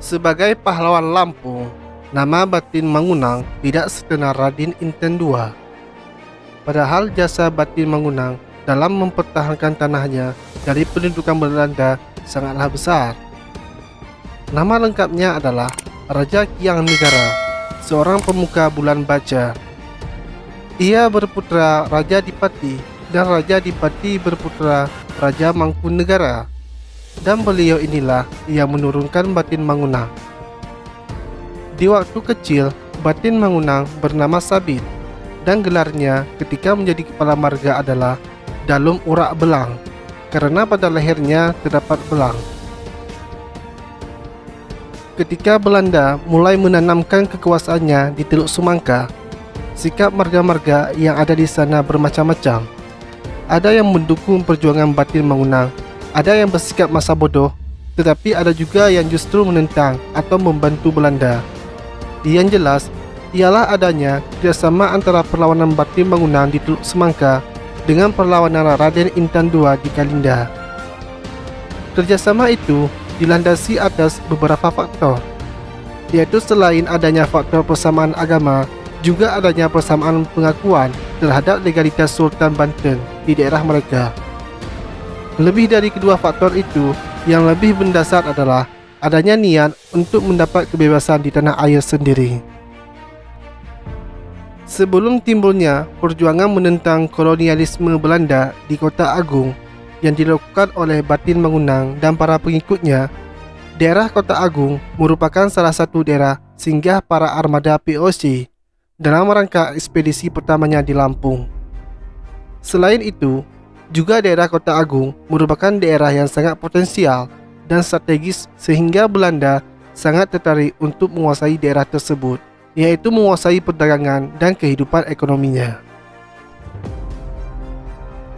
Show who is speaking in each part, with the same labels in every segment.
Speaker 1: Sebagai pahlawan Lampung, nama Batin Mangunang tidak setenar Raden Inten II. Padahal jasa Batin Mangunang dalam mempertahankan tanahnya dari pendudukan Belanda sangatlah besar. Nama lengkapnya adalah Raja Kiang Negara, seorang pemuka bulan baca. Ia berputra Raja Dipati dan Raja Dipati berputra Raja Mangkunegara. Dan beliau inilah yang menurunkan Batin Mangunang. Di waktu kecil, Batin Mangunang bernama Sabit dan gelarnya ketika menjadi kepala marga adalah Dalum Urak Belang karena pada lehernya terdapat belang. Ketika Belanda mulai menanamkan kekuasaannya di Teluk Sumangka, sikap marga-marga yang ada di sana bermacam-macam. Ada yang mendukung perjuangan Batin Mangunang, ada yang bersikap masa bodoh, tetapi ada juga yang justru menentang atau membantu Belanda. Yang jelas, ialah adanya kerjasama antara perlawanan Batin Mangunang di Teluk Semangka dengan perlawanan Raden Intan II di Kalinda. Kerjasama itu dilandasi atas beberapa faktor, yaitu selain adanya faktor persamaan agama, juga adanya persamaan pengakuan terhadap legalitas Sultan Banten di daerah mereka. Lebih dari kedua faktor itu, yang lebih mendasar adalah adanya niat untuk mendapat kebebasan di tanah air sendiri. Sebelum timbulnya perjuangan menentang kolonialisme Belanda di Kota Agung yang dilakukan oleh Batin Mangunang dan para pengikutnya, daerah Kota Agung merupakan salah satu daerah singgah para armada POC dalam rangka ekspedisi pertamanya di Lampung. Selain itu, juga daerah Kota Agung merupakan daerah yang sangat potensial dan strategis sehingga Belanda sangat tertarik untuk menguasai daerah tersebut, yaitu menguasai perdagangan dan kehidupan ekonominya.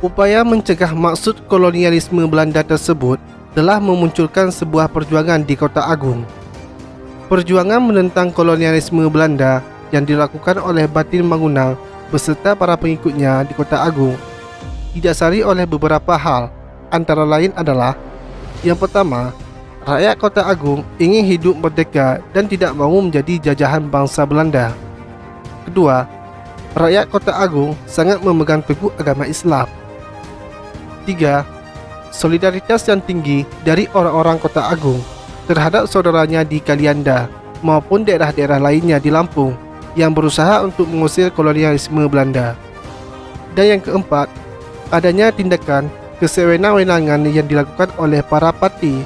Speaker 1: Upaya mencegah maksud kolonialisme Belanda tersebut telah memunculkan sebuah perjuangan di Kota Agung. Perjuangan menentang kolonialisme Belanda yang dilakukan oleh Batin Mangunang beserta para pengikutnya di Kota Agung didasari oleh beberapa hal, antara lain adalah: yang pertama, rakyat Kota Agung ingin hidup merdeka dan tidak mahu menjadi jajahan bangsa Belanda. Kedua, rakyat Kota Agung sangat memegang teguh agama Islam. Tiga, solidaritas yang tinggi dari orang-orang Kota Agung terhadap saudaranya di Kalianda maupun daerah-daerah lainnya di Lampung yang berusaha untuk mengusir kolonialisme Belanda. Dan yang keempat, adanya tindakan kesewenang-wenangan yang dilakukan oleh para parti,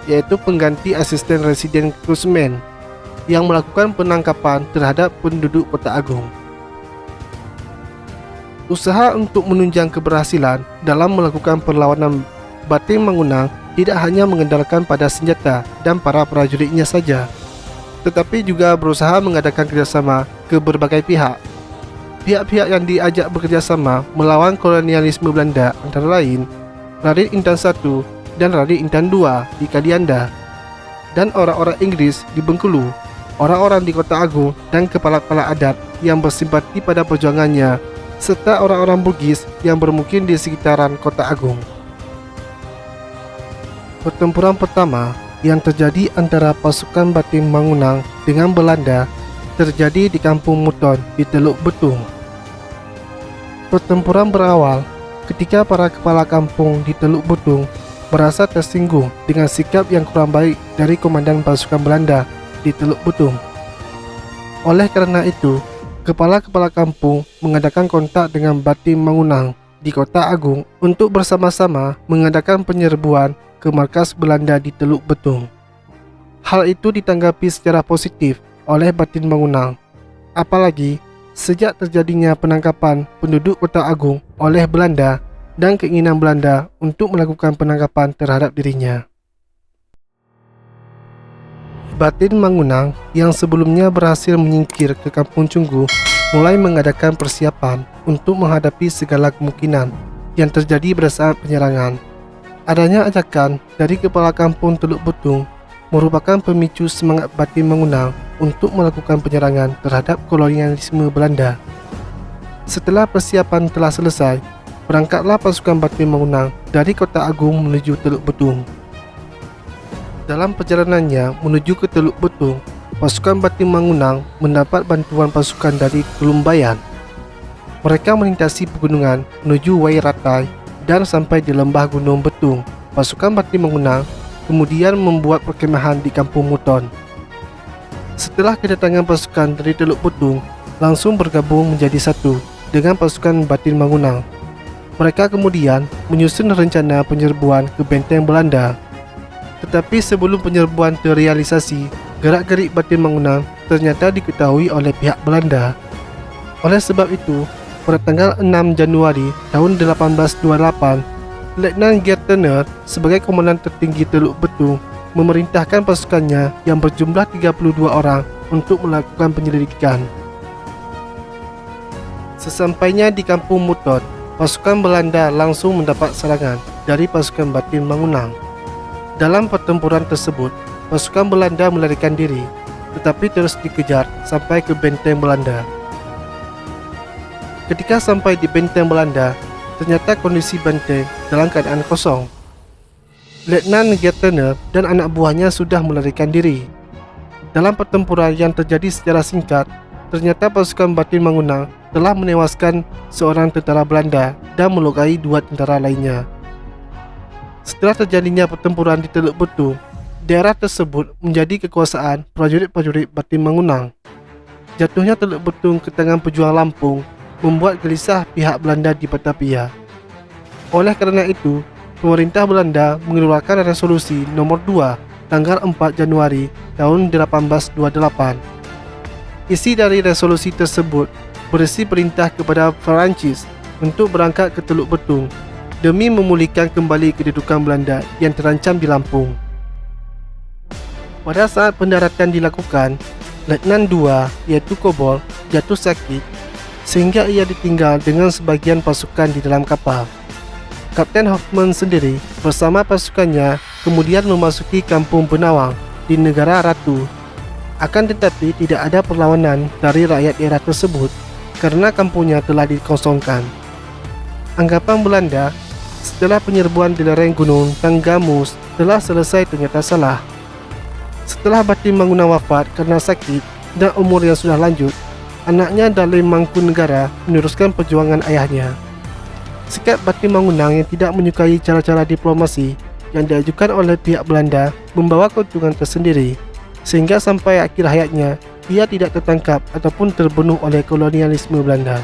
Speaker 1: yaitu pengganti asisten residen Krusmen yang melakukan penangkapan terhadap penduduk Kota Agung. Usaha untuk menunjang keberhasilan dalam melakukan perlawanan Batin Mangunang tidak hanya mengandalkan pada senjata dan para prajuritnya saja, tetapi juga berusaha mengadakan kerjasama ke berbagai pihak. Pihak-pihak yang diajak bekerjasama melawan kolonialisme Belanda antara lain Raden Intan I dan Raden Intan II di Kalianda, dan orang-orang Inggris di Bengkulu, orang-orang di Kota Agung dan kepala-kepala adat yang bersimpati pada perjuangannya, serta orang-orang Bugis yang bermukim di sekitaran Kota Agung. Pertempuran pertama yang terjadi antara pasukan Batin Mangunang dengan Belanda terjadi di Kampung Muton di Teluk Betung. Pertempuran berawal ketika para kepala kampung di Teluk Betung merasa tersinggung dengan sikap yang kurang baik dari komandan pasukan Belanda di Teluk Betung. Oleh karena itu, kepala-kepala kampung mengadakan kontak dengan Batin Mangunang di Kota Agung untuk bersama-sama mengadakan penyerbuan ke markas Belanda di Teluk Betung. Hal itu ditanggapi secara positif oleh Batin Mangunang, apalagi sejak terjadinya penangkapan penduduk Kota Agung oleh Belanda dan keinginan Belanda untuk melakukan penangkapan terhadap dirinya. Batin Mangunang yang sebelumnya berhasil menyingkir ke Kampung Cunggu mulai mengadakan persiapan untuk menghadapi segala kemungkinan yang terjadi pada saat penyerangan. Adanya ajakan dari kepala kampung Teluk Betung merupakan pemicu semangat Batin Mangunang untuk melakukan penyerangan terhadap kolonialisme Belanda. Setelah persiapan telah selesai, berangkatlah pasukan Batin Mangunang dari Kota Agung menuju Teluk Betung. Dalam perjalanannya menuju ke Teluk Betung, pasukan Batin Mangunang mendapat bantuan pasukan dari Kelumbayan. Mereka melintasi pegunungan menuju Wairatai dan sampai di lembah Gunung Betung. Pasukan Batin Mangunang kemudian membuat perkemahan di Kampung Muton. Setelah kedatangan pasukan dari Teluk Betung, langsung bergabung menjadi satu dengan pasukan Batin Mangunang. Mereka kemudian menyusun rencana penyerbuan ke benteng Belanda. Tetapi sebelum penyerbuan terrealisasi, gerak-gerik Batin Mangunang ternyata diketahui oleh pihak Belanda. Oleh sebab itu, pada tanggal 6 Januari tahun 1828, Letnan Gertener sebagai komandan tertinggi Teluk Betung memerintahkan pasukannya yang berjumlah 32 orang untuk melakukan penyelidikan. Sesampainya di Kampung Muton, pasukan Belanda langsung mendapat serangan dari pasukan Batin Mangunang. Dalam pertempuran tersebut, pasukan Belanda melarikan diri, tetapi terus dikejar sampai ke benteng Belanda. Ketika sampai di benteng Belanda, ternyata kondisi benteng dalam keadaan kosong. Letnan Gertener dan anak buahnya sudah melarikan diri. Dalam pertempuran yang terjadi secara singkat, ternyata pasukan Batin Mangunang telah menewaskan seorang tentara Belanda dan melukai 2 tentara lainnya. Setelah terjadinya pertempuran di Teluk Betung, daerah tersebut menjadi kekuasaan prajurit-prajurit Batin Mangunang. Jatuhnya Teluk Betung ke tangan pejuang Lampung membuat gelisah pihak Belanda di Batavia. Oleh kerana itu, pemerintah Belanda mengeluarkan resolusi nomor 2 tanggal 4 Januari tahun 1828. Isi dari resolusi tersebut berisi perintah kepada Perancis untuk berangkat ke Teluk Betung demi memulihkan kembali kedudukan Belanda yang terancam di Lampung. Pada saat pendaratan dilakukan, Letnan 2 iaitu Kobol jatuh sakit sehingga ia ditinggal dengan sebagian pasukan di dalam kapal. Kapten Hoffman sendiri bersama pasukannya kemudian memasuki Kampung Benawang di Negara Ratu. Akan tetapi tidak ada perlawanan dari rakyat daerah tersebut karena kampungnya telah dikosongkan. Anggapan Belanda setelah penyerbuan di lereng Gunung Tanggamus telah selesai ternyata salah. Setelah Batin Mangunang wafat karena sakit dan umur yang sudah lanjut, anaknya Dalim Mangkunegara meneruskan perjuangan ayahnya. Sikap Batin Mangunang yang tidak menyukai cara-cara diplomasi yang diajukan oleh pihak Belanda membawa keuntungan tersendiri, sehingga sampai akhir hayatnya ia tidak tertangkap ataupun terbunuh oleh kolonialisme Belanda.